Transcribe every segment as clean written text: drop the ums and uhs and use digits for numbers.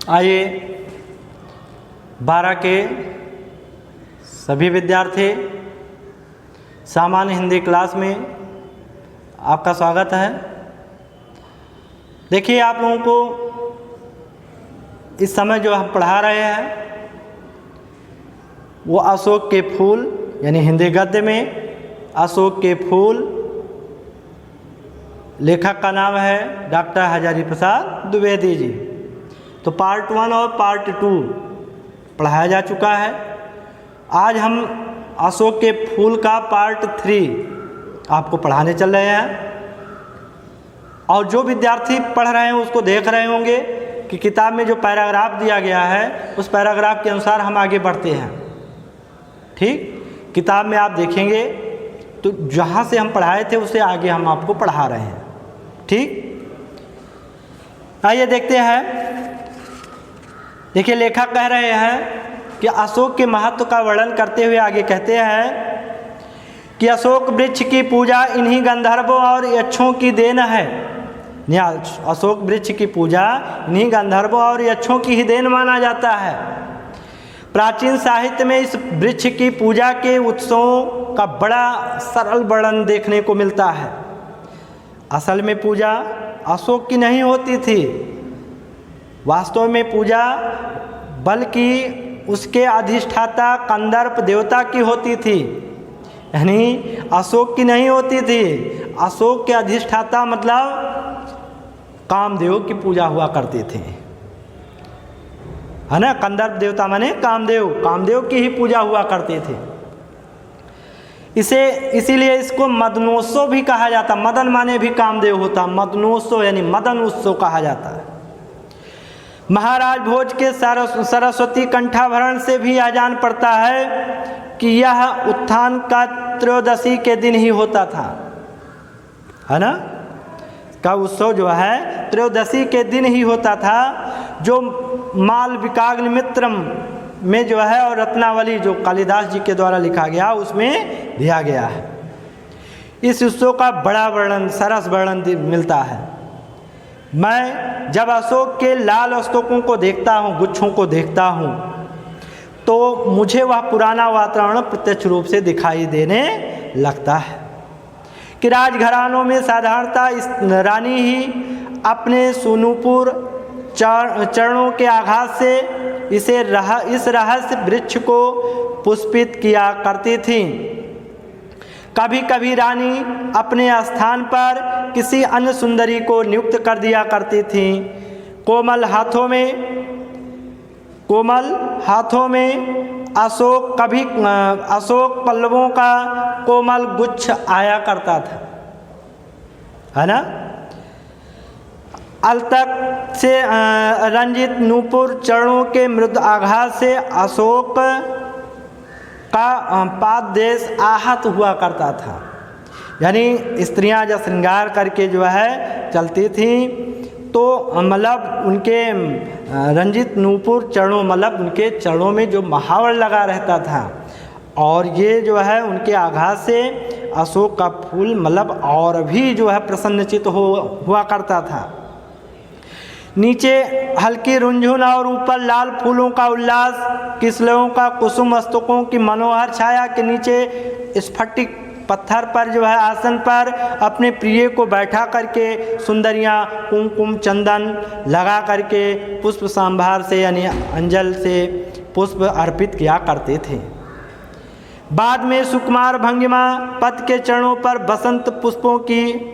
आइए 12 के सभी विद्यार्थी सामान्य हिंदी क्लास में आपका स्वागत है। देखिए, आप लोगों को इस समय जो हम पढ़ा रहे हैं वो अशोक के फूल यानी हिंदी गद्य में अशोक के फूल, लेखक का नाम है डॉक्टर हजारी प्रसाद द्विवेदी जी। तो पार्ट 1 और पार्ट 2 पढ़ाया जा चुका है। आज हम अशोक के फूल का पार्ट 3 आपको पढ़ाने चल रहे हैं। और जो विद्यार्थी पढ़ रहे हैं उसको देख रहे होंगे कि किताब में जो पैराग्राफ दिया गया है उस पैराग्राफ के अनुसार हम आगे बढ़ते हैं। ठीक, किताब में आप देखेंगे तो जहाँ से हम पढ़ाए थे उससे आगे हम आपको पढ़ा रहे हैं। ठीक, आइए देखते हैं। देखिए, लेखक कह रहे हैं कि अशोक के महत्व का वर्णन करते हुए आगे कहते हैं कि अशोक वृक्ष की पूजा इन्हीं गंधर्वों और यक्षों की देन है। अशोक वृक्ष की पूजा इन्हीं गंधर्वों और यक्षों की ही देन माना जाता है। प्राचीन साहित्य में इस वृक्ष की पूजा के उत्सवों का बड़ा सरल वर्णन देखने को मिलता है। असल में पूजा अशोक की नहीं होती थी, वास्तव में पूजा बल्कि उसके अधिष्ठाता कंदर्प देवता की होती थी। यानी अशोक की नहीं होती थी, अशोक के अधिष्ठाता मतलब कामदेव की पूजा हुआ करते थे, है ना। कंदर्प देवता माने कामदेव, कामदेव की ही पूजा हुआ करते थे। इसीलिए इसको मदनोत्सव भी कहा जाता। मदन माने भी कामदेव होता, मदनोत्सव यानी मदन उत्सव कहा जाता है। महाराज भोज के सरस्वती कंठाभरण से भी यह जान पड़ता है कि यह उत्थान का त्रयोदशी के दिन ही होता था, है ना। का उत्सव जो है त्रयोदशी के दिन ही होता था, जो मालविकाग्निमित्रम में जो है और रत्नावली जो कालिदास जी के द्वारा लिखा गया उसमें दिया गया है। इस उत्सव का बड़ा वर्णन, सरस वर्णन मिलता है। मैं जब अशोक के लाल अशोकों को देखता हूँ, गुच्छों को देखता हूँ, तो मुझे वह पुराना वातावरण प्रत्यक्ष रूप से दिखाई देने लगता है कि राजघरानों में साधारणतः इस रानी ही अपने सुनूपुर चरणों के आघात से इस रहस्य वृक्ष को पुष्पित किया करती थी। कभी कभी रानी अपने स्थान पर किसी अन्य सुंदरी को नियुक्त कर दिया करती थी। कोमल हाथों में अशोक पल्लवों का कोमल गुच्छ आया करता था, है ना। अलतक से रंजित नूपुर चरणों के मृदु आघात से अशोक का पाददेश आहत हुआ करता था। यानी स्त्रियां जब श्रृंगार करके जो है चलती थीं तो मतलब उनके रंजित नूपुर चरणों मतलब उनके चरणों में जो महावर लगा रहता था, और ये जो है उनके आघात से अशोक का फूल मतलब और भी जो है प्रसन्नचित हुआ करता था। नीचे हल्की रुंझुन और ऊपर लाल फूलों का उल्लास, किसलयों का कुसुम मस्तकों की मनोहर छाया के नीचे स्फटिक पत्थर पर जो है आसन पर अपने प्रिय को बैठा करके सुंदरियां कुमकुम चंदन लगा करके पुष्प संभार से यानी अंजल से पुष्प अर्पित किया करते थे। बाद में सुकुमार भंगिमा पद के चरणों पर बसंत पुष्पों की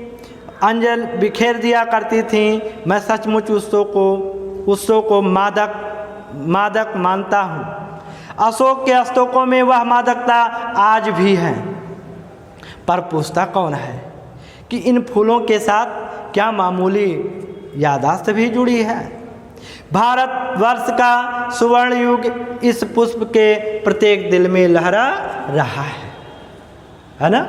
अंजल बिखेर दिया करती थी। मैं सचमुच उत्सव को मादक मानता हूँ। अशोक के अस्तकों में वह मादकता आज भी है, पर पूछता कौन है कि इन फूलों के साथ क्या मामूली यादाश्त भी जुड़ी है। भारतवर्ष का सुवर्ण युग इस पुष्प के प्रत्येक दिल में लहरा रहा है ना।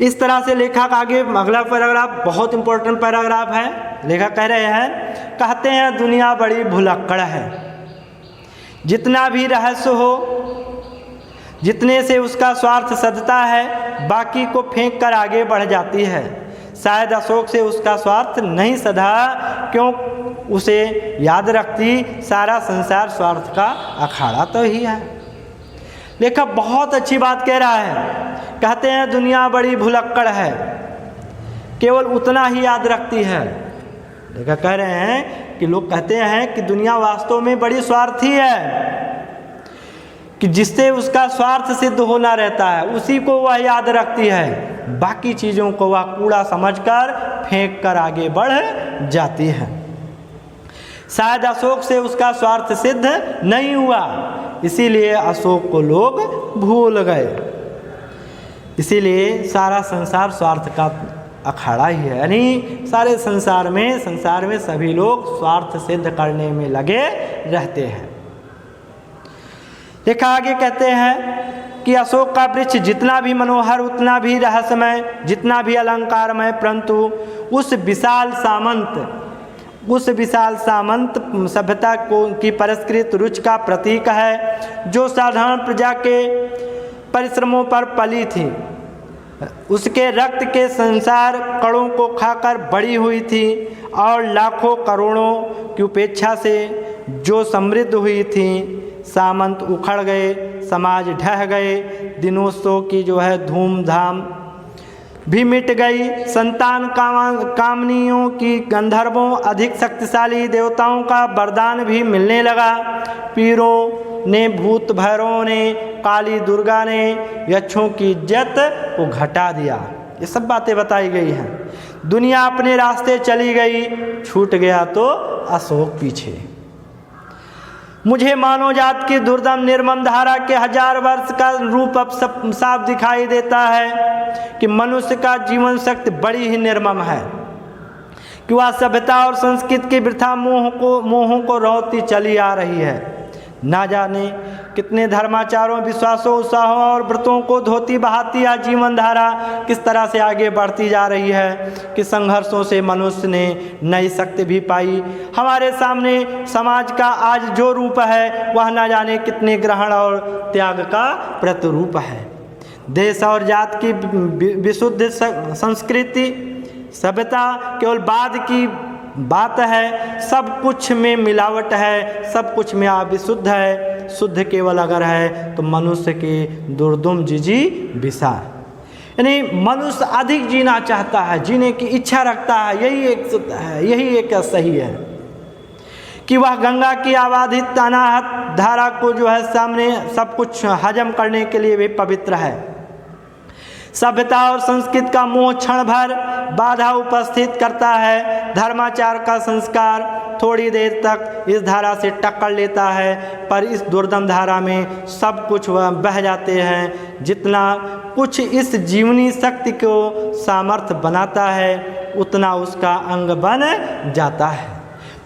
इस तरह से लेखक आगे अगला पैराग्राफ बहुत इंपॉर्टेंट पैराग्राफ है। लेखक कह रहे हैं, कहते हैं दुनिया बड़ी भुलक्कड़ है, जितना भी रहस्य हो जितने से उसका स्वार्थ सधता है बाकी को फेंक कर आगे बढ़ जाती है। शायद अशोक से उसका स्वार्थ नहीं सधा, क्यों उसे याद रखती। सारा संसार स्वार्थ का अखाड़ा तो ही है। लेखक बहुत अच्छी बात कह रहा है, कहते हैं दुनिया बड़ी भुलक्कड़ है, केवल उतना ही याद रखती है। लेखक कह रहे हैं कि लोग कहते हैं कि दुनिया वास्तव में बड़ी स्वार्थी है, कि जिससे उसका स्वार्थ सिद्ध होना रहता है उसी को वह याद रखती है, बाकी चीज़ों को वह कूड़ा समझकर फेंक कर आगे बढ़ जाती है। शायद अशोक से उसका स्वार्थ सिद्ध नहीं हुआ, इसीलिए अशोक को लोग भूल गए। इसीलिए सारा संसार स्वार्थ का अखाड़ा ही है, यानी सारे संसार में सभी लोग स्वार्थ सिद्ध करने में लगे रहते हैं। देखा आगे कहते हैं कि अशोक का वृक्ष जितना भी मनोहर, उतना भी रहस्यमय, जितना भी अलंकारमय, परंतु उस विशाल सामंत सभ्यता की परिष्कृत रुचि का प्रतीक है, जो साधारण प्रजा के परिश्रमों पर पली थी। उसके रक्त के संसार कणों को खाकर बड़ी हुई थी और लाखों करोड़ों की उपेक्षा से जो समृद्ध हुई थी। सामंत उखड़ गए, समाज ढह गए, दिनोत्सव की जो है धूमधाम भी मिट गई, संतान कामनियों की गंधर्वों अधिक शक्तिशाली देवताओं का वरदान भी मिलने लगा। पीरों ने, भूत भैरवों ने, काली दुर्गा ने यक्षों की इज्जत को घटा दिया। ये सब बातें बताई गई हैं। दुनिया अपने रास्ते चली गई, छूट गया तो अशोक पीछे। मुझे मानव जात की दुर्दम निर्मम धारा के 1000 वर्ष का रूप अब साफ दिखाई देता है कि मनुष्य का जीवन शक्ति बड़ी ही निर्मम है, कि वह सभ्यता और संस्कृति के वृथा मोहों को रोती चली आ रही है। ना जाने कितने धर्माचारों, विश्वासों, उत्साहों और व्रतों को धोती बहाती या जीवन धारा किस तरह से आगे बढ़ती जा रही है कि संघर्षों से मनुष्य ने नई शक्ति भी पाई। हमारे सामने समाज का आज जो रूप है वह ना जाने कितने ग्रहण और त्याग का प्रतिरूप है। देश और जात की विशुद्ध संस्कृति सभ्यता केवल बाद की बात है, सब कुछ में मिलावट है, सब कुछ में अविशुद्ध है। शुद्ध केवल अगर है तो मनुष्य के दुर्दुम जिजी विसार, यानी मनुष्य अधिक जीना चाहता है, जीने की इच्छा रखता है। यही एक शुद्ध है, यही एक सही है कि वह गंगा की आबादित अनाहत धारा को जो है सामने सब कुछ हजम करने के लिए भी पवित्र है। सभ्यता और संस्कृति का मोह क्षण भर बाधा उपस्थित करता है। धर्माचार का संस्कार थोड़ी देर तक इस धारा से टक्कर लेता है, पर इस दुर्दम धारा में सब कुछ वह बह जाते हैं। जितना कुछ इस जीवनी शक्ति को सामर्थ्य बनाता है उतना उसका अंग बन जाता है,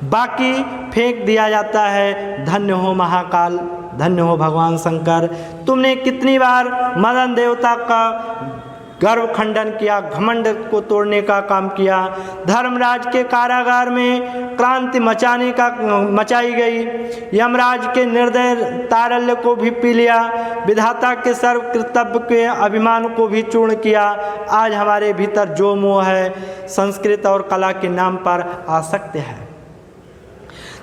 बाकी फेंक दिया जाता है। धन्य हो महाकाल, धन्य हो भगवान शंकर, तुमने कितनी बार मदन देवता का गर्व खंडन किया, घमंड को तोड़ने का काम किया। धर्मराज के कारागार में क्रांति मचाई गई। यमराज के निर्दय तारल्य को भी पी लिया, विधाता के सर्व कर्तव्य के अभिमान को भी चूर्ण किया। आज हमारे भीतर जो मोह है संस्कृत और कला के नाम पर आसक्त है,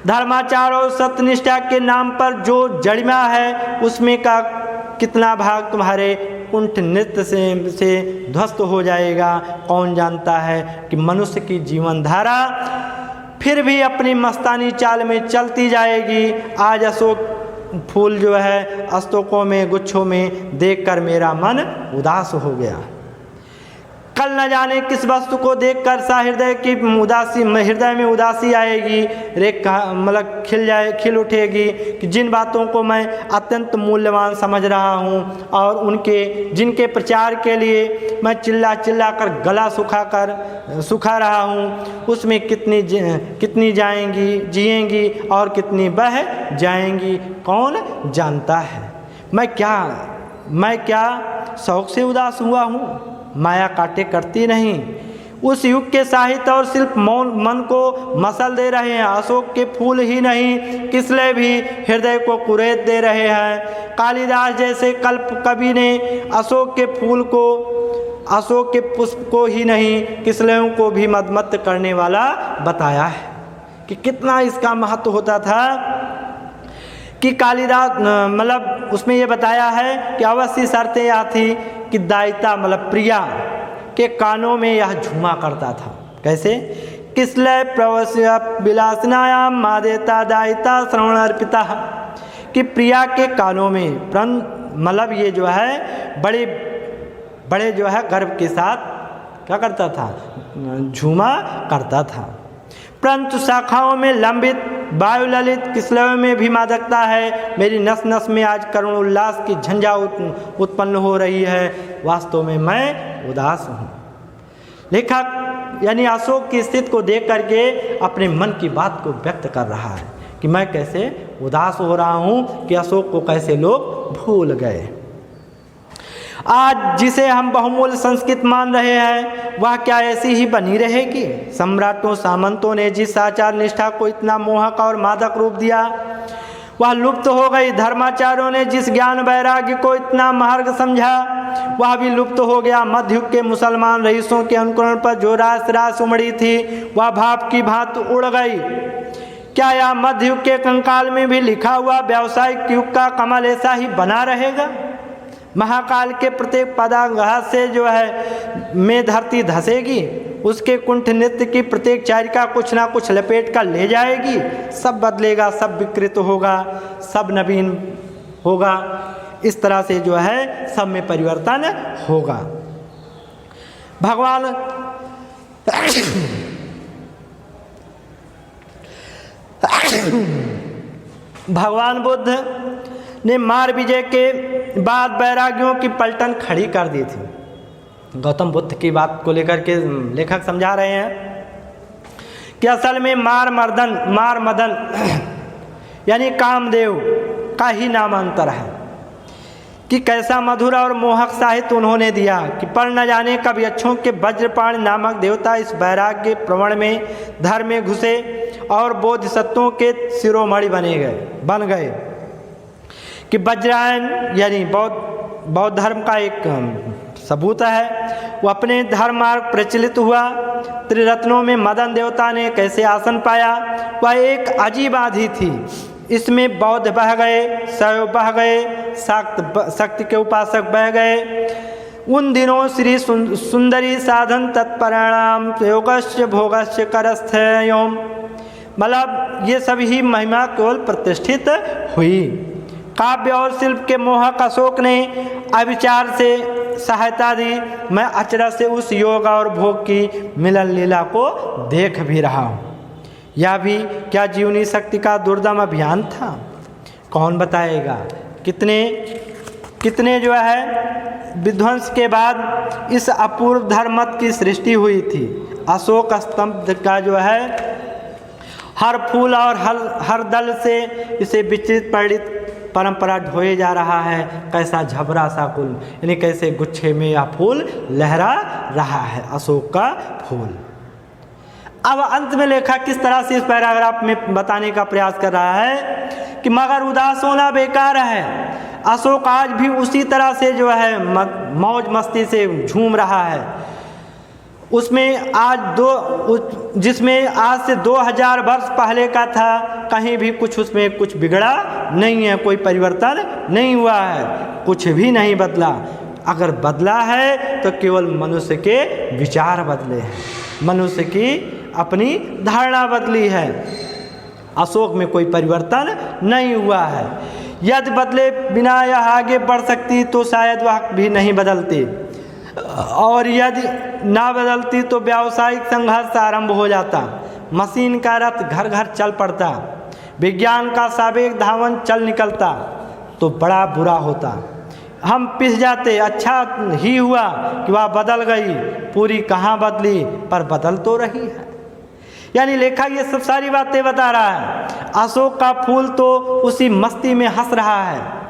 धर्माचार और सत्यनिष्ठा के नाम पर जो जड़िमा है उसमें का कितना भाग तुम्हारे कुंठ नृत्य से ध्वस्त हो जाएगा। कौन जानता है कि मनुष्य की जीवन धारा फिर भी अपनी मस्तानी चाल में चलती जाएगी। आज अशोक फूल जो है अस्तकों में, गुच्छों में देखकर मेरा मन उदास हो गया। कल न जाने किस वस्तु को देखकर सा हृदय में उदासी आएगी, रेखा मतलब खिल उठेगी कि जिन बातों को मैं अत्यंत मूल्यवान समझ रहा हूँ और जिनके प्रचार के लिए मैं चिल्ला कर गला सुखा रहा हूँ, उसमें कितनी जिएंगी और कितनी बह जाएंगी कौन जानता है। मैं क्या शौक से उदास हुआ हूँ, माया काटे करती नहीं। उस युग के साहित्य और शिल्प मन को मसल दे रहे हैं। अशोक के फूल ही नहीं किसले भी हृदय को कुरेद दे रहे हैं। कालिदास जैसे कल्प कवि ने अशोक के फूल को, अशोक के पुष्प को ही नहीं किसलेयों को भी मदमत्त करने वाला बताया है। कि कितना इसका महत्व होता था कि कालिदास मतलब उसमें ये बताया है कि अवश्य शर्तें यह थी कि दायिता मतलब प्रिया के कानों में यह झूमा करता था। कैसे? किसलय प्रवस्य विलासनायाम मादेता दायिता श्रवण अर्पिता, कि प्रिया के कानों में मतलब ये जो है बड़े बड़े जो है गर्व के साथ क्या करता था? झूमा करता था। परंतु शाखाओं में लंबित वायु ललित किसलयों में भी मादकता है। मेरी नस नस में आज करुण उल्लास की झंझा उत्पन्न हो रही है, वास्तव में मैं उदास हूँ। लेखक यानी अशोक की स्थिति को देख करके अपने मन की बात को व्यक्त कर रहा है कि मैं कैसे उदास हो रहा हूँ कि अशोक को कैसे लोग भूल गए। आज जिसे हम बहुमूल्य संस्कृत मान रहे हैं वह क्या ऐसी ही बनी रहेगी? सम्राटों सामंतों ने जिस आचार निष्ठा को इतना मोहक और मादक रूप दिया वह लुप्त हो गई। धर्माचार्यों ने जिस ज्ञान वैराग्य को इतना महर्ग समझा वह भी लुप्त हो गया। मध्ययुग के मुसलमान रईसों के अनुकरण पर जो रास उमड़ी थी वह भाप की भांति उड़ गई। क्या यह मध्ययुग के कंकाल में भी लिखा हुआ व्यावसायिक युग का कमल ऐसा ही बना रहेगा? महाकाल के प्रत्येक पदाघात से जो है में धरती धसेगी, उसके कुंठ नृत्य की प्रत्येक चारिका कुछ ना कुछ लपेट कर ले जाएगी। सब बदलेगा, सब विकृत होगा, सब नवीन होगा। इस तरह से जो है सब में परिवर्तन होगा। भगवान बुद्ध ने मार विजय के बाद वैरागियों की पलटन खड़ी कर दी थी। गौतम बुद्ध की बात को लेकर के लेखक समझा रहे हैं कि असल में मार मदन यानी कामदेव का ही नामांतर है कि कैसा मधुर और मोहक साहित्य उन्होंने दिया कि पर न जाने कब यक्षों के वज्रपाण नामक देवता इस वैराग्य प्रवण में धर्म में घुसे और बोधिसत्वों के शिरोमणि बन गए कि वज्रायन यानी बौद्ध धर्म का एक सबूत है। वो अपने धर्म मार्ग प्रचलित हुआ। त्रिरत्नों में मदन देवता ने कैसे आसन पाया वह एक अजीब आधि थी। इसमें बौद्ध बह गए, शैव बह गए, शक्ति के उपासक बह गए। उन दिनों श्री सुंदरी साधन तत्परिणाम योगस्य भोगस्य करस्थयोम, मतलब ये सभी महिमा केवल प्रतिष्ठित हुई। काव्य और शिल्प के मोहक अशोक ने अविचार से सहायता दी। मैं अचरज से उस योग और भोग की मिलन लीला को देख भी रहा हूँ। यह भी क्या जीवनी शक्ति का दुर्दम अभियान था? कौन बताएगा? कितने जो है विध्वंस के बाद इस अपूर्व धर्मत की सृष्टि हुई थी। अशोक स्तंभ का जो है हर फूल और हर दल से इसे विचित्र परिणित परंपरा ढोए जा रहा है। कैसा झबरा सा कुल, यानी कैसे गुच्छे में यह फूल लहरा रहा है, अशोक का फूल। अब अंत में लेखक किस तरह से इस पैराग्राफ में बताने का प्रयास कर रहा है कि मगर उदास होना बेकार है। अशोक आज भी उसी तरह से जो है मौज मस्ती से झूम रहा है। उसमें जिसमें आज से 2000 वर्ष पहले का था, कहीं भी कुछ उसमें कुछ बिगड़ा नहीं है, कोई परिवर्तन नहीं हुआ है, कुछ भी नहीं बदला। अगर बदला है तो केवल मनुष्य के विचार बदले हैं, मनुष्य की अपनी धारणा बदली है। अशोक में कोई परिवर्तन नहीं हुआ है। यदि बदले बिना यह आगे बढ़ सकती तो शायद वह भी नहीं बदलती, और यदि ना बदलती तो व्यावसायिक संघर्ष आरंभ हो जाता। मशीन का रथ घर घर चल पड़ता, विज्ञान का सावेग धावन चल निकलता तो बड़ा बुरा होता। हम पिस जाते। अच्छा ही हुआ कि वह बदल गई, पूरी कहाँ बदली पर बदल तो रही है। यानी लेखक ये सब सारी बातें बता रहा है। अशोक का फूल तो उसी मस्ती में हंस रहा है।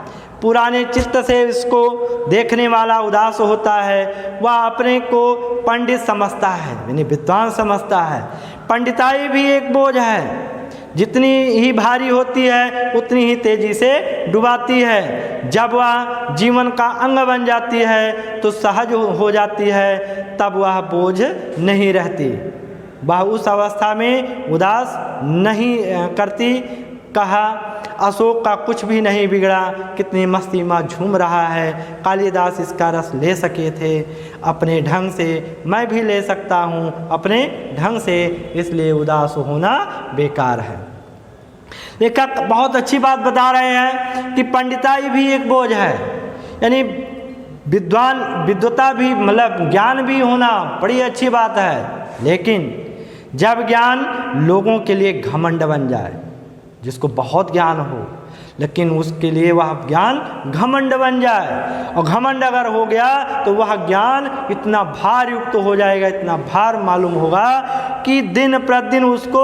पुराने चित्त से इसको देखने वाला उदास होता है। वह अपने को पंडित समझता है, यानी विद्वान समझता है। पंडिताई भी एक बोझ है, जितनी ही भारी होती है उतनी ही तेजी से डुबाती है। जब वह जीवन का अंग बन जाती है तो सहज हो जाती है, तब वह बोझ नहीं रहती। वह उस अवस्था में उदास नहीं करती। कहा अशोक का कुछ भी नहीं बिगड़ा, कितनी मस्ती में झूम रहा है। कालिदास इसका रस ले सके थे अपने ढंग से, मैं भी ले सकता हूँ अपने ढंग से, इसलिए उदास होना बेकार है। लेखक बहुत अच्छी बात बता रहे हैं कि पंडिताई भी एक बोझ है, यानी विद्वता भी मतलब ज्ञान भी होना बड़ी अच्छी बात है, लेकिन जब ज्ञान लोगों के लिए घमंड बन जाए, जिसको बहुत ज्ञान हो लेकिन उसके लिए वह ज्ञान घमंड बन जाए, और घमंड अगर हो गया तो वह ज्ञान इतना भार युक्त हो जाएगा, इतना भार मालूम होगा कि दिन प्रतिदिन उसको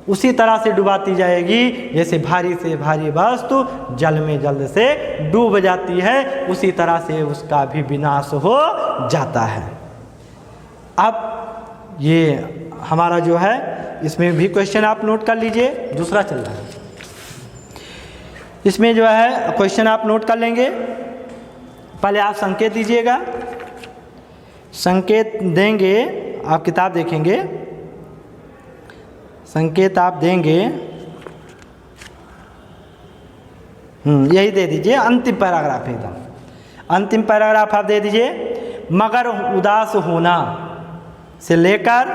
उसी तरह से डुबाती जाएगी जैसे भारी से भारी वस्तु जल में जल्द से डूब जाती है, उसी तरह से उसका भी विनाश हो जाता है। अब ये हमारा जो है इसमें भी क्वेश्चन आप नोट कर लीजिए, दूसरा चल रहा है, इसमें जो है क्वेश्चन आप नोट कर लेंगे। पहले आप संकेत दीजिएगा, संकेत देंगे, आप किताब देखेंगे, संकेत आप देंगे, यही दे दीजिए अंतिम पैराग्राफ, एकदम अंतिम पैराग्राफ आप दे दीजिए। मगर उदास होना से लेकर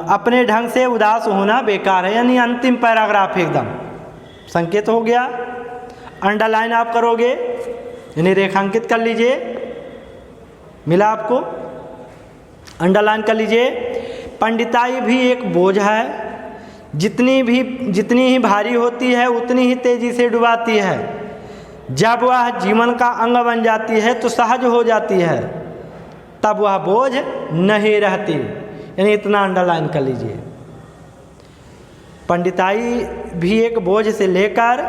अपने ढंग से उदास होना बेकार है, यानी अंतिम पैराग्राफ एकदम संकेत हो गया। अंडरलाइन आप करोगे, यानी रेखांकित कर लीजिए, मिला आपको, अंडरलाइन कर लीजिए। पंडिताई भी एक बोझ है, जितनी ही भारी होती है उतनी ही तेजी से डुबाती है। जब वह जीवन का अंग बन जाती है तो सहज हो जाती है, तब वह बोझ नहीं रहती, यानी इतना अंडरलाइन कर लीजिए। पंडिताई भी एक बोझ से लेकर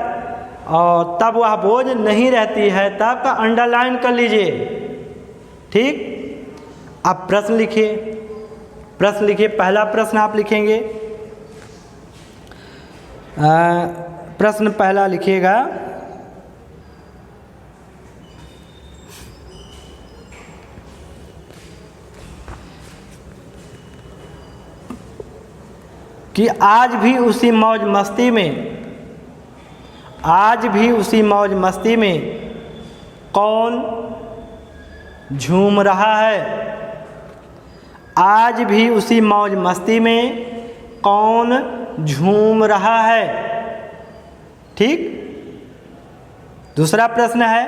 और तब वह बोझ नहीं रहती है, तब का अंडरलाइन कर लीजिए, ठीक। अब प्रश्न लिखिए, प्रश्न लिखिए, पहला प्रश्न आप लिखेंगे, प्रश्न पहला लिखिएगा, कि आज भी उसी मौज मस्ती में कौन झूम रहा है। आज भी उसी मौज मस्ती में कौन झूम रहा है, ठीक। दूसरा प्रश्न है,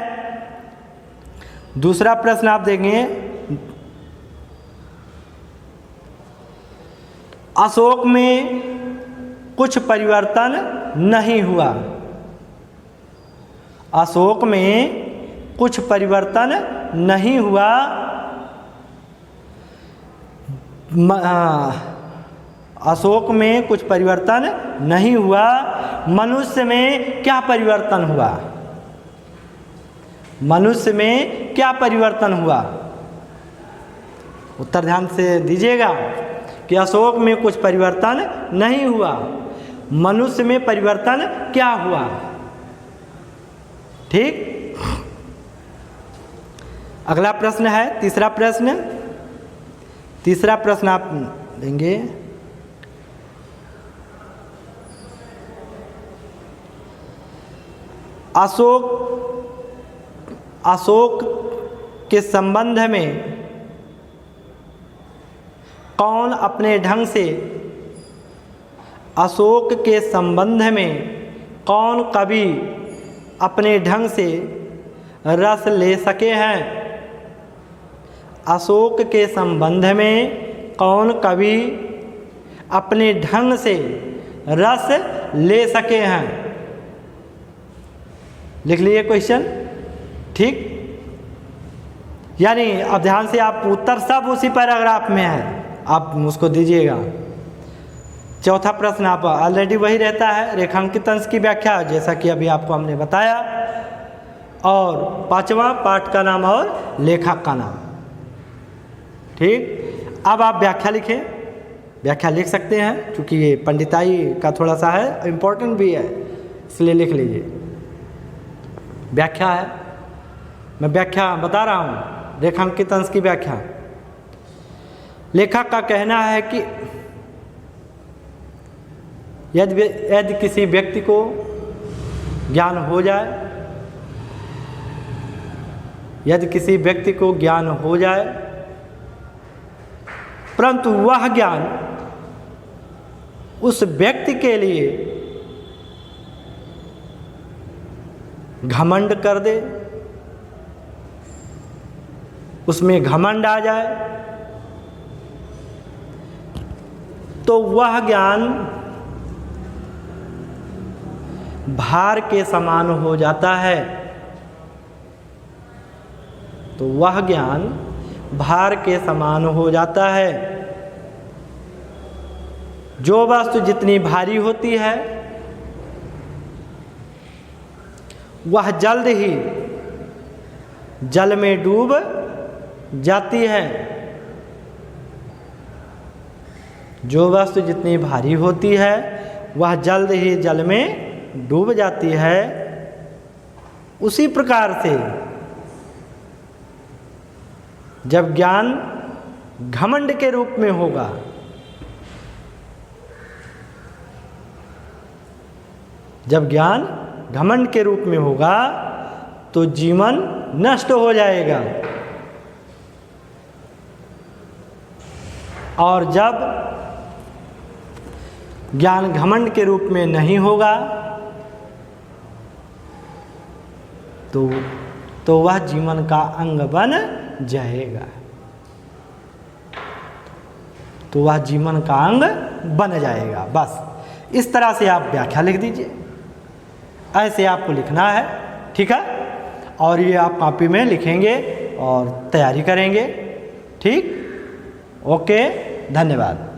दूसरा प्रश्न आप देंगे, अशोक में कुछ परिवर्तन नहीं हुआ। अशोक में कुछ परिवर्तन नहीं हुआ, अशोक में कुछ परिवर्तन नहीं हुआ, मनुष्य में क्या परिवर्तन हुआ। मनुष्य में क्या परिवर्तन हुआ, उत्तर ध्यान से दीजिएगा कि अशोक में कुछ परिवर्तन नहीं हुआ, मनुष्य में परिवर्तन क्या हुआ, ठीक। अगला प्रश्न है तीसरा प्रश्न, तीसरा प्रश्न आप देंगे, अशोक के संबंध में कौन अपने ढंग से, अशोक के संबंध में कौन कवि अपने ढंग से रस ले सके हैं। अशोक के संबंध में कौन कवि अपने ढंग से रस ले सके हैं, लिख लीजिए क्वेश्चन, ठीक। यानी अब ध्यान से आप उत्तर सब उसी पैराग्राफ में है, आप उसको दीजिएगा। चौथा प्रश्न आप ऑलरेडी वही रहता है, रेखांकित अंश की व्याख्या, जैसा कि अभी आपको हमने बताया, और पांचवा पाठ का नाम और लेखक का नाम, ठीक। अब आप व्याख्या लिखें, व्याख्या लिख सकते हैं, क्योंकि ये पंडिताई का थोड़ा सा है, इम्पोर्टेंट भी है, इसलिए लिख लीजिए। व्याख्या है, मैं व्याख्या बता रहा हूँ, रेखांकित अंश की व्याख्या। लेखक का कहना है कि यदि किसी व्यक्ति को ज्ञान हो जाए, यदि किसी व्यक्ति को ज्ञान हो जाए, परंतु वह ज्ञान उस व्यक्ति के लिए घमंड कर दे, उसमें घमंड आ जाए, तो वह ज्ञान भार के समान हो जाता है। तो वह ज्ञान भार के समान हो जाता है। जो वस्तु जितनी भारी होती है वह जल्द ही जल में डूब जाती है। जो वस्तु जितनी भारी होती है वह जल्द ही जल में डूब जाती है। उसी प्रकार से जब ज्ञान घमंड के रूप में होगा, जब ज्ञान घमंड के रूप में होगा तो जीवन नष्ट हो जाएगा। और जब ज्ञान घमंड के रूप में नहीं होगा तो वह जीवन का अंग बन जाएगा। तो वह जीवन का अंग बन जाएगा। बस इस तरह से आप व्याख्या लिख दीजिए। ऐसे आपको लिखना है, ठीक है। और ये आप कॉपी में लिखेंगे और तैयारी करेंगे, ठीक। ओके, धन्यवाद।